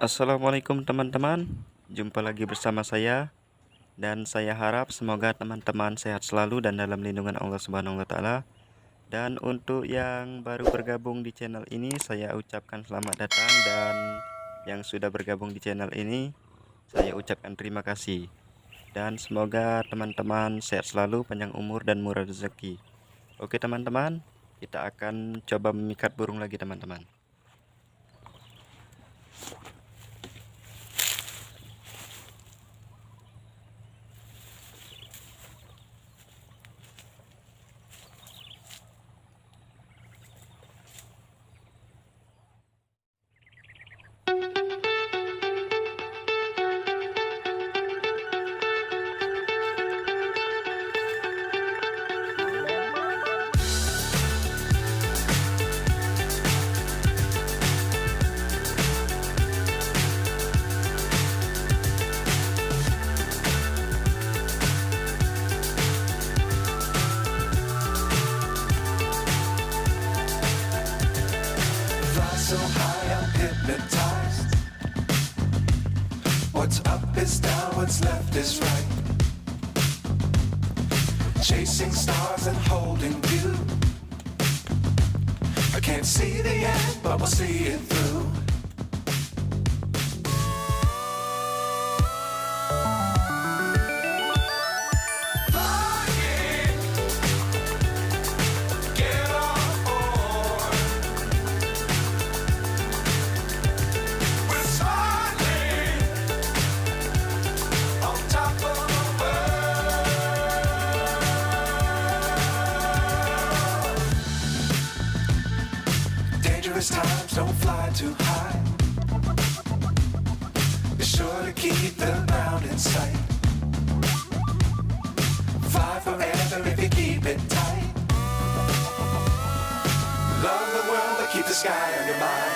Assalamualaikum teman-teman, jumpa lagi bersama saya dan saya harap semoga teman-teman sehat selalu dan dalam lindungan Allah Subhanahu wa taala. Dan untuk yang baru bergabung di channel ini, saya ucapkan selamat datang, dan yang sudah bergabung di channel ini saya ucapkan terima kasih. Dan semoga teman-teman sehat selalu, panjang umur dan murah rezeki. Oke teman-teman, kita akan coba memikat burung lagi teman-teman. So high, I'm hypnotized. What's up is down, what's left is right. Chasing stars and holding you. I can't see the end, but we'll see it through. Times don't fly too high. Be sure to keep the ground in sight. Fly forever if you keep it tight. Love the world, but keep the sky on your mind.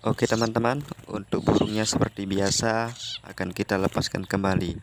Oke teman-teman, untuk burungnya seperti biasa akan kita lepaskan kembali.